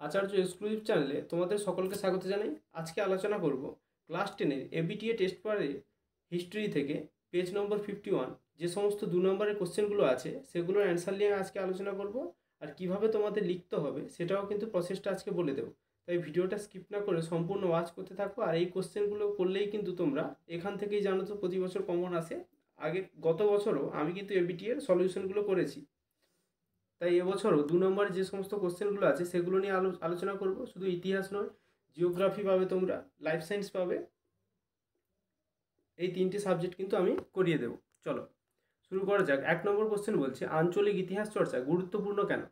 আচার্য exclusive চ্যানেলে তোমাদের সকলকে স্বাগত জানাই। আজকে আলোচনা করব ক্লাস 10-এর এবিটিএ টেস্ট পেপারে হিস্ট্রি থেকে পেজ নম্বর 51 যে সমস্ত 2 নম্বরের কোশ্চেনগুলো আছে সেগুলোর অ্যান্সার নিয়ে আজকে আলোচনা করব। আর কিভাবে তোমাদের লিখতে হবে সেটাও কিন্তু প্রসেসটা আজকে বলে দেবো। তাই ভিডিওটা স্কিপ না করে সম্পূর্ণ ওয়াচ করতে থাকো। আর এই কোশ্চেনগুলো করলেই কিন্তু তোমরা এখান থেকেই জানো তো প্রতি বছর কমন আসে। আগে গত বছরও আমি কিন্তু এবিটিএর সলিউশনগুলো করেছি। তাই এবছরও 2 নম্বরে যে সমস্ত কোশ্চেনগুলো আছে সেগুলো নিয়ে আলোচনা করব। শুধু ইতিহাস নয়, জিওগ্রাফি পাবে তোমরা, লাইফ সায়েন্স পাবে, এই 3টে সাবজেক্ট কিন্তু আমি করিয়ে দেব। চলো শুরু করা যাক। 1 নম্বর কোশ্চেন বলছে আঞ্চলিক ইতিহাস চর্চা গুরুত্বপূর্ণ কেন?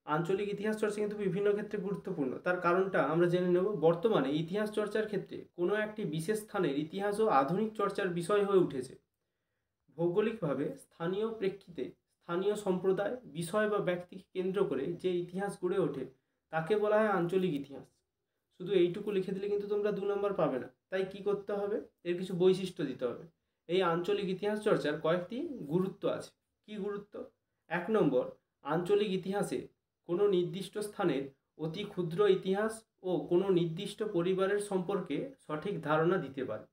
আঞ্চলিক ইতিহাস চর্চা কিন্তু বিভিন্ন ক্ষেত্রে গুরুত্বপূর্ণ, তার কারণটা আমরা জেনে নেব। বর্তমানে ইতিহাস চর্চার ক্ষেত্রে কোনো একটি বিশেষ স্থানের ইতিহাস ও আধুনিক চর্চার বিষয় হয়ে উঠেছে। ভৌগোলিকভাবে স্থানীয় প্রেক্ষিতে স্থানীয় সম্প্রদায়, বিষয় বা ব্যক্তিকে কেন্দ্র করে যে ইতিহাস গড়ে ওঠে তাকে বলা হয় আঞ্চলিক ইতিহাস। শুধু এইটুকু লিখে দিলে কিন্তু তোমরা 2 নম্বর পাবে না। তাই কি করতে হবে, এর কিছু বৈশিষ্ট্য দিতে হবে। এই আঞ্চলিক ইতিহাস চর্চার কয়েকটি গুরুত্ব আছে। কি গুরুত্ব? 1 নম্বর, আঞ্চলিক ইতিহাসে কোনো নির্দিষ্ট স্থানের অতি ক্ষুদ্র ইতিহাস ও কোনো নির্দিষ্ট পরিবারের সম্পর্কে সঠিক ধারণা দিতে পারে।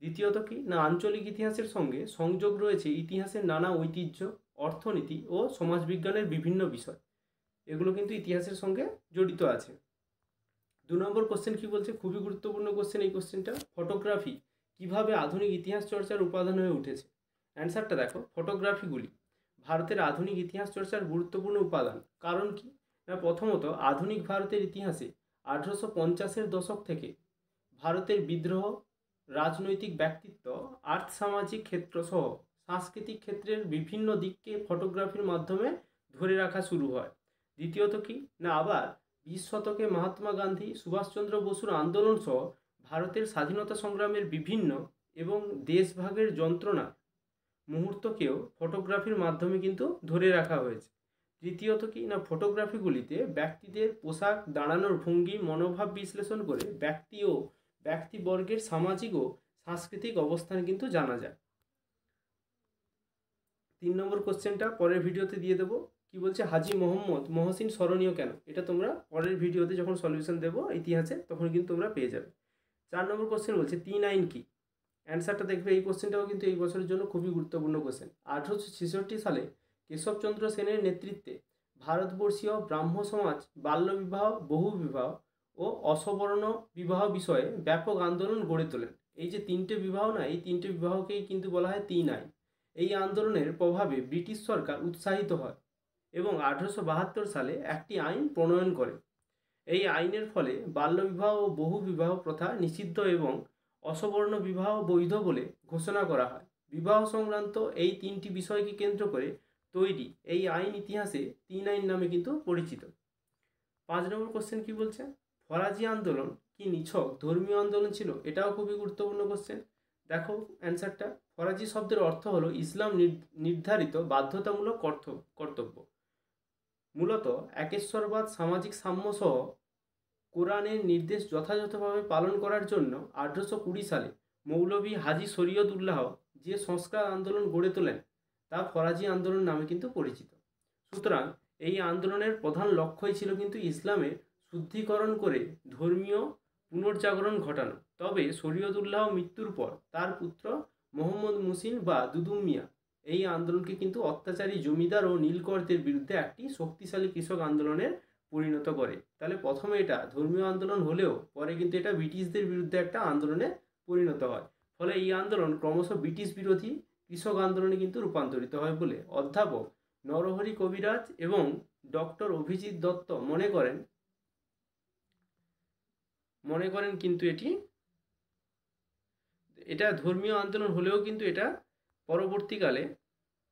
দ্বিতীয়ত কি না, আঞ্চলিক ইতিহাসের সঙ্গে সংযোগ রয়েছে ইতিহাসের নানা ঐতিহ্য, অর্থনীতি ও সমাজবিজ্ঞানের বিভিন্ন বিষয়। এগুলো কিন্তু ইতিহাসের সঙ্গে জড়িত আছে। 2 নম্বর কোশ্চেন কি বলছে, খুবই গুরুত্বপূর্ণ কোশ্চেন এই কোশ্চেনটা। ফটোগ্রাফি কিভাবে আধুনিক ইতিহাস চর্চার উপাদান হয়ে উঠেছে? অ্যান্সারটা দেখো, ফটোগ্রাফিগুলি ভারতের আধুনিক ইতিহাস চর্চার গুরুত্বপূর্ণ উপাদান। কারণ কি না, প্রথমত আধুনিক ভারতের ইতিহাসে 1850-এর দশক থেকে ভারতের বিদ্রোহ, রাজনৈতিক ব্যক্তিত্ব, আর্থ সামাজিক ক্ষেত্র সহ সাংস্কৃতিক ক্ষেত্রের বিভিন্ন দিককে ফটোগ্রাফির মাধ্যমে ধরে রাখা শুরু হয়। দ্বিতীয়ত কি না, আবার 20 শতকে মহাত্মা গান্ধী, সুভাষচন্দ্র বসুর আন্দোলন সহ ভারতের স্বাধীনতা সংগ্রামের বিভিন্ন এবং দেশভাগের যন্ত্রণা মুহূর্তকেও ফটোগ্রাফির মাধ্যমে কিন্তু ধরে রাখা হয়েছে। তৃতীয়ত কি না, ফটোগ্রাফিগুলিতে ব্যক্তিদের পোশাক, দাঁড়ানোর ভঙ্গি, মনোভাব বিশ্লেষণ করে ব্যক্তি ও ব্যক্তিবর্গের সামাজিক ও সাংস্কৃতিক অবস্থান কিন্তু জানা যায়। 3 নম্বর কোশ্চেনটা পরের ভিডিওতে দিয়ে দেবো। কি বলছে, হাজী মোহাম্মদ মহসিন স্মরণীয় কেন? এটা তোমরা পরের ভিডিওতে যখন সলিউশন দেবো ইতিহাসে তখন কিন্তু তোমরা পেয়ে যাবে। 4 নম্বর কোশ্চেন বলছে 3 আইন কি? অ্যান্সারটা দেখবে, এই কোশ্চেনটাও কিন্তু এই বছরের জন্য খুবই গুরুত্বপূর্ণ কোশ্চেন। 1866 সালে কেশবচন্দ্র সেনের নেতৃত্বে ভারতবর্ষীয় ব্রাহ্ম সমাজ বাল্যবিবাহ, বহুবিবাহ ও অসবর্ণ বিবাহ বিষয়ে ব্যাপক আন্দোলন গড়ে তোলেন। এই যে 3টে বিবাহ না, এই 3টে বিবাহকেই কিন্তু বলা হয় 3 আইন। এই আন্দোলনের প্রভাবে ব্রিটিশ সরকার উৎসাহিত হয় এবং 1872 সালে একটি আইন প্রণয়ন করে। এই আইনের ফলে বাল্যবিবাহ ও বহুবিবাহ প্রথা নিষিদ্ধ এবং অসবর্ণ বিবাহ বৈধ বলে ঘোষণা করা হয়। বিবাহ সংক্রান্ত এই 3টি বিষয়কে কেন্দ্র করে তৈরি এই আইন ইতিহাসে 3 আইন নামে কিন্তু পরিচিত। 5 নম্বর কোশ্চেন কি বলছে, ফরাজি আন্দোলন কি নিছক ধর্মীয় আন্দোলন ছিল? এটাও খুবই গুরুত্বপূর্ণ কোশ্চেন। দেখো অ্যান্সারটা, ফরাজি শব্দের অর্থ হলো ইসলাম নির্ধারিত বাধ্যতামূলক কর্তব্য। মূলত একেশ্বরবাদ, সামাজিক সাম্য সহ কোরআনের নির্দেশ যথাযথভাবে পালন করার জন্য 1820 সালে মৌলভী হাজী শরীয়তুল্লাহ যে সংস্কার আন্দোলন গড়ে তোলেন তা ফরাজি আন্দোলন নামে কিন্তু পরিচিত। সুতরাং এই আন্দোলনের প্রধান লক্ষ্যই ছিল কিন্তু ইসলামের শুদ্ধিকরণ করে ধর্মীয় পুনর্জাগরণ ঘটানো। তবে শরীয়তুল্লাহ মৃত্যুর পর তার পুত্র মোহাম্মদ মুহসিন বা দুদুম মিয়া এই আন্দোলনকে কিন্তু অত্যাচারী জমিদার ও নীলকরদের বিরুদ্ধে একটি শক্তিশালী কৃষক আন্দোলনের পরিণত করে। তাহলে প্রথমে এটা ধর্মীয় আন্দোলন হলেও পরে কিন্তু এটা ব্রিটিশদের বিরুদ্ধে একটা আন্দোলনে পরিণত হয়। ফলে এই আন্দোলন ক্রমশ ব্রিটিশ বিরোধী কৃষক আন্দোলনে কিন্তু রূপান্তরিত হয় বলে অধ্যাপক নরহরি কবিরাজ এবং ডক্টর অভিজিৎ দত্ত মনে করেন কিন্তু এটা ধর্মীয় আন্দোলন হলেও কিন্তু এটা পরবর্তীকালে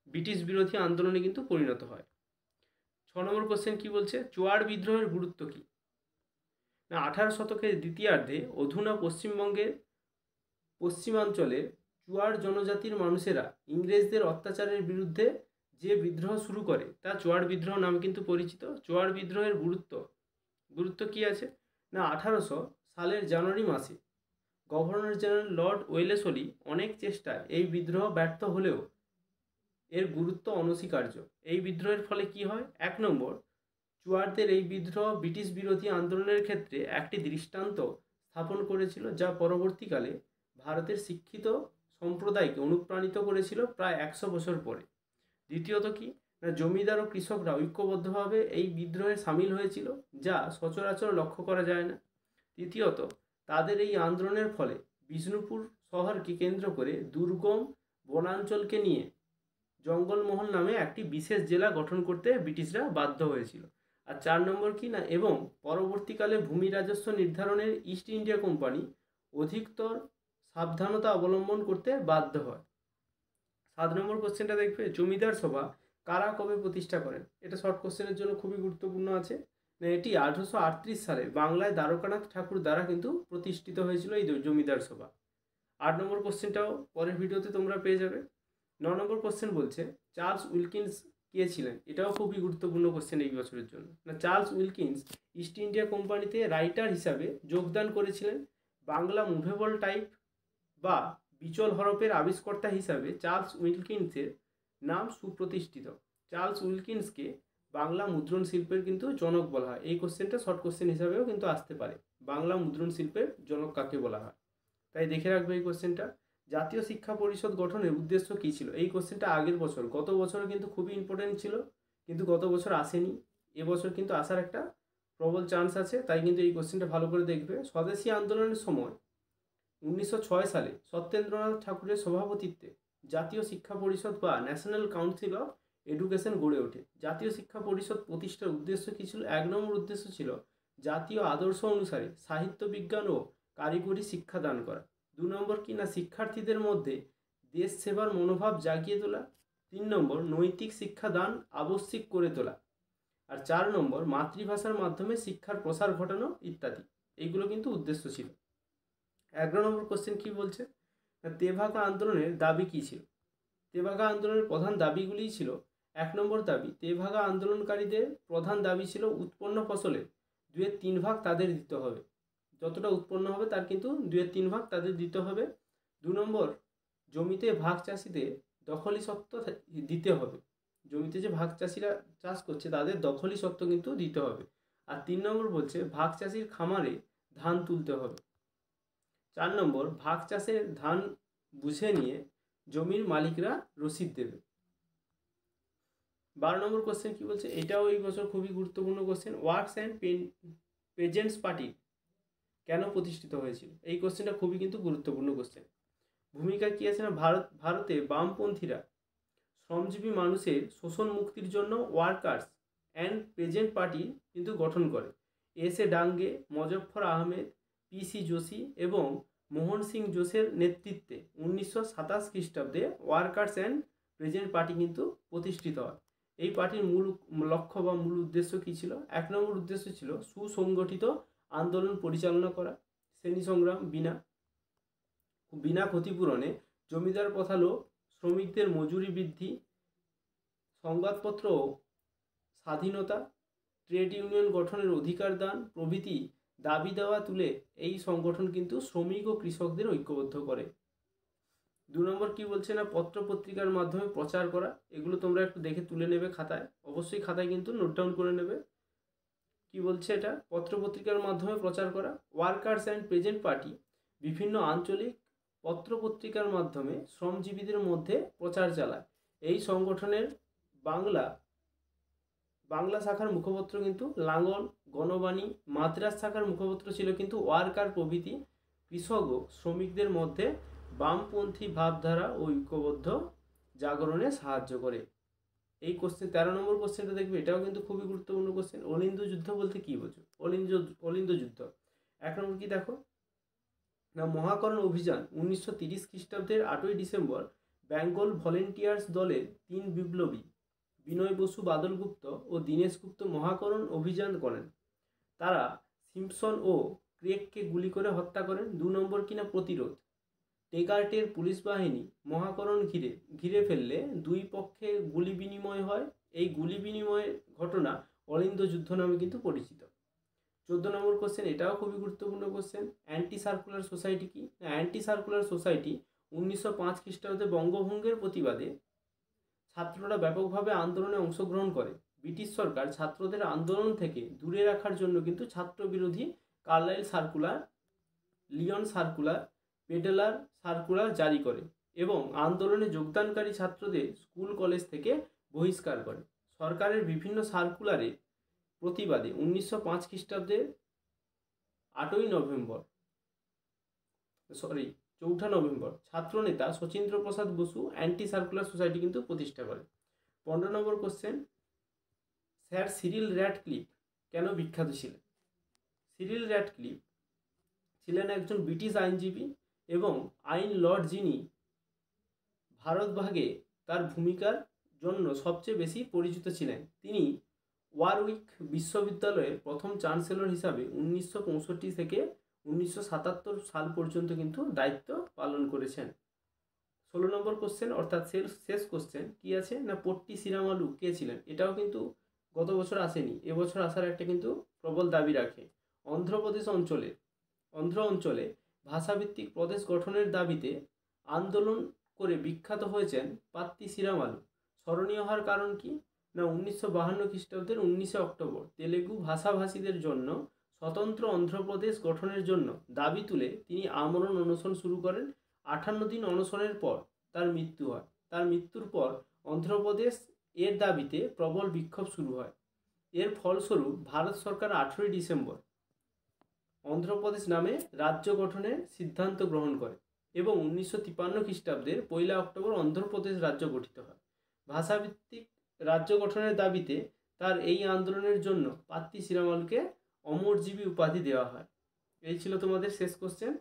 ব্রিটিশ বিরোধী আন্দোলনে কিন্তু পরিণত হয়। 6 নম্বর কোশ্চেন কি বলছে, চোয়াড় বিদ্রোহের গুরুত্ব কি? না, 18 শতকের দ্বিতীয়ার্ধে অধুনা পশ্চিমবঙ্গের পশ্চিমাঞ্চলের চুয়াড় জনজাতির মানুষেরা ইংরেজদের অত্যাচারের বিরুদ্ধে যে বিদ্রোহ শুরু করে তা চোয়াড় বিদ্রোহ নামে কিন্তু পরিচিত। চোয়াড় বিদ্রোহের গুরুত্ব কি আছে না, 1800 সালের জানুয়ারি মাসে গভর্নর জেনারেল লর্ড ওয়েলেসলি অনেক চেষ্টায় এই বিদ্রোহ ব্যর্থ হলেও এর গুরুত্ব অনস্বীকার্য। এই বিদ্রোহের ফলে কি হয়, 1 নম্বর, চুয়ারদের এই বিদ্রোহ ব্রিটিশ বিরোধী আন্দোলনের ক্ষেত্রে একটি দৃষ্টান্ত স্থাপন করেছিল, যা পরবর্তীকালে ভারতের শিক্ষিত সম্প্রদায়কে অনুপ্রাণিত করেছিল প্রায় 100 বছর পরে। দ্বিতীয়ত কি না, জমিদার ও কৃষকরা ঐক্যবদ্ধভাবে এই বিদ্রোহে সামিল হয়েছিল, যা সচরাচর লক্ষ্য করা যায় না। তৃতীয়ত, তাদের এই আন্দোলনের ফলে বিষ্ণুপুর শহরকে কেন্দ্র করে দুর্গম বনাঞ্চলকে নিয়ে জঙ্গলমহল নামে একটি বিশেষ জেলা গঠন করতে ব্রিটিশরা বাধ্য হয়েছিল। আর 4 নম্বর কি না, এবং পরবর্তীকালে ভূমি রাজস্ব নির্ধারণের ইস্ট ইন্ডিয়া কোম্পানি অধিকতর সাবধানতা অবলম্বন করতে বাধ্য হয়। 7 নম্বর কোশ্চেনটা দেখবে, জমিদার সভা কারা কবে প্রতিষ্ঠা করেন? এটা শর্ট কোশ্চেনের জন্য খুবই গুরুত্বপূর্ণ আছে। এটি 1838 সালে বাংলায় দ্বারকানাথ ঠাকুর দ্বারা কিন্তু প্রতিষ্ঠিত হয়েছিল এই জমিদার সভা। 8 নম্বর কোশ্চেনটাও পরের ভিডিওতে তোমরা পেয়ে যাবে। 9 নম্বর কোশ্চেন বলছে চার্লস উইলকিন্স কে ছিলেন? এটাও খুবই গুরুত্বপূর্ণ কোশ্চেন এই বছরের জন্য। না, চার্লস উইলকিন্স ইস্ট ইন্ডিয়া কোম্পানিতে রাইটার হিসাবে যোগদান করেছিলেন। বাংলা মুভেবল টাইপ বা বিচল হরফের আবিষ্কর্তা হিসাবে চার্লস উইলকিন্সের নাম সুপ্রতিষ্ঠিত। চার্লস উইলকিন্সকে বাংলা মুদ্রণ শিল্পের কিন্তু জনক বলা হয়। এই কোশ্চেনটা শর্ট কোশ্চেন হিসাবেও কিন্তু আসতে পারে, বাংলা মুদ্রণ শিল্পের জনক কাকে বলা হয়, তাই দেখে রাখবে এই কোশ্চেনটা। জাতীয় শিক্ষা পরিষদ গঠনের উদ্দেশ্য কী ছিল? এই কোশ্চেনটা আগের বছর, গত বছর কিন্তু খুবই ইম্পর্টেন্ট ছিল, কিন্তু গত বছর আসেনি। এবছর কিন্তু আসার একটা প্রবল চান্স আছে, তাই কিন্তু এই কোশ্চেনটা ভালো করে দেখবে। স্বদেশী আন্দোলনের সময় 1906 সালে সত্যেন্দ্রনাথ ঠাকুরের সভাপতিত্বে জাতীয় শিক্ষা পরিষদ বা ন্যাশনাল কাউন্সিল অফ এডুকেশন গড়ে ওঠে। জাতীয় শিক্ষা পরিষদ প্রতিষ্ঠার উদ্দেশ্য কী ছিল? 1 নম্বর উদ্দেশ্য ছিল জাতীয় আদর্শ অনুসারে সাহিত্য বিজ্ঞান ও কারিগরি শিক্ষা দান করা। 2 নম্বর কি না, শিক্ষার্থীদের মধ্যে দেশ সেবার মনোভাব জাগিয়ে তোলা। 3 নম্বর, নৈতিক শিক্ষা দান আবশ্যিক করে তোলা। আর 4 নম্বর, মাতৃভাষার মাধ্যমে শিক্ষার প্রসার ঘটানো ইত্যাদি। এইগুলো কিন্তু উদ্দেশ্য ছিল। 11 নম্বর কোশ্চেন কি বলছে, তেভাগা আন্দোলনের দাবি কী ছিল? তেভাগা আন্দোলনের প্রধান দাবিগুলি ছিল, 1 নম্বর দাবি, তেভাগা আন্দোলনকারীদের প্রধান দাবি ছিল উৎপন্ন ফসলের 2/3 ভাগ তাদের দিতে হবে। যতটা উৎপন্ন হবে তার কিন্তু 2/3 ভাগ তাদের দিতে হবে। 2 নম্বর, জমিতে ভাগ চাষিদের দখলি সত্ত্ব দিতে হবে। জমিতে যে ভাগ চাষিরা চাষ করছে তাদের দখলি সত্ত্ব কিন্তু দিতে হবে। আর 3 নম্বর বলছে ভাগ চাষির খামারে ধান তুলতে হবে। 4 নম্বর, ভাগ চাষের ধান বুঝে নিয়ে জমির মালিকরা রসিদ দেবে। 12 নম্বর কোশ্চেন কি বলছে, এটাও এই বছর খুবই গুরুত্বপূর্ণ question, works and peasants party কেন প্রতিষ্ঠিত হয়েছিল? এই কোশ্চেনটা খুবই কিন্তু গুরুত্বপূর্ণ কোশ্চেন। ভূমিকা কী আছে না, ভারতে বামপন্থীরা শ্রমজীবী মানুষের শোষণ মুক্তির জন্য ওয়ার্কার্স অ্যান্ড পেজেন্ট পার্টি কিন্তু গঠন করে। এস.এ. ডাঙ্গে, মজফফর আহমেদ, পি.সি. যোশী এবং মোহন সিং জোশের নেতৃত্বে 1927 খ্রিস্টাব্দে ওয়ার্কার্স অ্যান্ড পেজেন্ট পার্টি কিন্তু প্রতিষ্ঠিত হয়। এই পার্টির মূল লক্ষ্য বা মূল উদ্দেশ্য কী ছিল? 1 নম্বর উদ্দেশ্য ছিল সুসংগঠিত আন্দোলন পরিচালনা করা, শ্রেণী সংগ্রাম বিনা ক্ষতিপূরণে জমিদার প্রথা লোপ, শ্রমিকদের মজুরি বৃদ্ধি, সংবাদপত্র স্বাধীনতা, ট্রেড ইউনিয়ন গঠনের অধিকার দান প্রভৃতি দাবি দেওয়া তুলে এই সংগঠন কিন্তু শ্রমিক ও কৃষকদের ঐক্যবদ্ধ করে। 2 নম্বর কি বলছে না, পত্র পত্রিকার মাধ্যমে প্রচার করা। এগুলো তোমরা একটু দেখে তুলে নেবে খাতায়, অবশ্যই খাতায় কিন্তু নোট ডাউন করে নেবে। কি বলছে এটা, পত্র পত্রিকার মাধ্যমে প্রচার করা। ওয়ার্কার্স অ্যান্ড পেজেন্ট পার্টি বিভিন্ন আঞ্চলিক পত্র পত্রিকার মাধ্যমে শ্রমজীবীদের মধ্যে প্রচার চালায়। এই সংগঠনের বাংলা শাখার মুখপত্র কিন্তু লাঙ্গল, গণবাণী, মাদ্রাস শাখার মুখপত্র ছিল কিন্তু ওয়ার্কার প্রভৃতি। কৃষক ও শ্রমিকদের মধ্যে বামপন্থী ভাবধারা ও ঐক্যবদ্ধ জাগরণে সাহায্য করে। এই কোশ্চেন 13 নম্বর কোশ্চেনটা দেখবে, এটাও কিন্তু খুবই গুরুত্বপূর্ণ কোশ্চেন। অলিন্দ যুদ্ধ বলতে কী বোঝো? অলিন্দ যুদ্ধ 1 নম্বর কি দেখো না, মহাকরণ অভিযান 1930 খ্রিস্টাব্দের 8ই ডিসেম্বর বেঙ্গল ভলেন্টিয়ার্স দলের 3 বিপ্লবী বিনয় বসু, বাদল গুপ্ত ও দীনেশ গুপ্ত মহাকরণ অভিযান করেন। তারা সিম্পসন ও ক্রেগকে গুলি করে হত্যা করেন। 2 নম্বর কিনা প্রতিরোধ, টেগার্টের পুলিশ বাহিনী মহাকরণ ঘিরে ফেললে 2 পক্ষে গুলি বিনিময় হয়। এই গুলি বিনিময়ের ঘটনা অলিন্দ যুদ্ধ নামে কিন্তু পরিচিত। 14 নম্বর কোশ্চেন, এটাও খুবই গুরুত্বপূর্ণ কোশ্চেন। অ্যান্টি সার্কুলার সোসাইটি কি? অ্যান্টি সার্কুলার সোসাইটি 1905 খ্রিস্টাব্দে বঙ্গভঙ্গের প্রতিবাদে ছাত্ররা ব্যাপকভাবে আন্দোলনে অংশগ্রহণ করে। ব্রিটিশ সরকার ছাত্রদের আন্দোলন থেকে দূরে রাখার জন্য কিন্তু ছাত্র বিরোধী Carlyle circular, Lyon circular, Pedler circular জারি করে এবং আন্দোলনে যোগদানকারী ছাত্রদের স্কুল কলেজ থেকে বহিষ্কার করে। সরকারের বিভিন্ন সার্কুলারের প্রতিবাদে 1905 খ্রিস্টাব্দের 4 নভেম্বর ছাত্রনেতা শচীন্দ্র প্রসাদ বসু অ্যান্টি সার্কুলার সোসাইটি কিন্তু প্রতিষ্ঠা করে। 15 নম্বর কোশ্চেন, স্যার সিরিল র্যাডক্লিফ কেন বিখ্যাত ছিলেন? সিরিল র্যাডক্লিফ ছিলেন একজন ব্রিটিশ আইনজীবী এবং আইন লর্ড যিনি ভারত ভাগে তার ভূমিকার জন্য সবচেয়ে বেশি পরিচিত ছিলেন। তিনি ওয়ারউইক বিশ্ববিদ্যালয়ের প্রথম চ্যান্সেলর হিসাবে 1965 থেকে 1977 সাল পর্যন্ত কিন্তু দায়িত্ব পালন করেছেন। 16 নম্বর কোশ্চেন অর্থাৎ শেষ কোশ্চেন কি আছে না, পট্টি শ্রীরামালু কে ছিলেন? এটাও কিন্তু গত বছর আসেনি, এবছর আসার একটা কিন্তু প্রবল দাবি রাখে। অন্ধ্র অঞ্চলে ভাষাভিত্তিক প্রদেশ গঠনের দাবিতে আন্দোলন করে বিখ্যাত হয়েছেন পাত্তি শ্রীরামালু। স্মরণীয় হওয়ার কারণ কি না, 1952 খ্রিস্টাব্দের 19 অক্টোবর তেলেগু ভাষাভাষীদের জন্য স্বতন্ত্র অন্ধ্রপ্রদেশ গঠনের জন্য দাবি তুলে তিনি আমরণ অনশন শুরু করেন। 58 দিন অনশনের পর তার মৃত্যু হয়। তার মৃত্যুর পর অন্ধ্রপ্রদেশ এর দাবিতে প্রবল বিক্ষোভ শুরু হয়। এর ফলস্বরূপ ভারত সরকার 18 ডিসেম্বর অন্ধ্রপ্রদেশ নামে রাজ্য গঠনের সিদ্ধান্ত গ্রহণ করে এবং 1953 খ্রিস্টাব্দের 1 অক্টোবর অন্ধ্রপ্রদেশ রাজ্য গঠিত হয়। ভাষাভিত্তিক রাজ্য গঠনের দাবিতে তার এই আন্দোলনের জন্য পাত্তি শ্রীরামালুকে অমরজীবী উপাধি দেওয়া হয়। এই ছিল তোমাদের শেষ কোশ্চেন।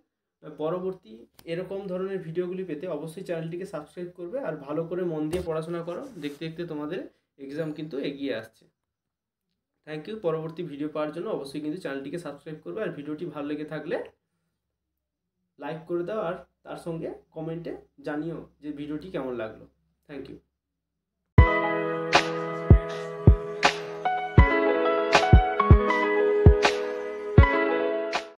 পরবর্তী এরকম ধরনের ভিডিওগুলি পেতে অবশ্যই চ্যানেলটিকে সাবস্ক্রাইব করবে আর ভালো করে মন দিয়ে পড়াশোনা করো। দেখতে দেখতে তোমাদের এক্সাম কিন্তু এগিয়ে আসছে। Thank you. পরবর্তী ভিডিও পাওয়ার জন্য অবশ্যই কিন্তু চ্যানেলটিকে সাবস্ক্রাইব করবে আর ভিডিওটি ভালো লেগে থাকলে লাইক করে দাও আর তার সঙ্গে কমেন্টে জানিও যে ভিডিওটি কেমন লাগলো। Thank you.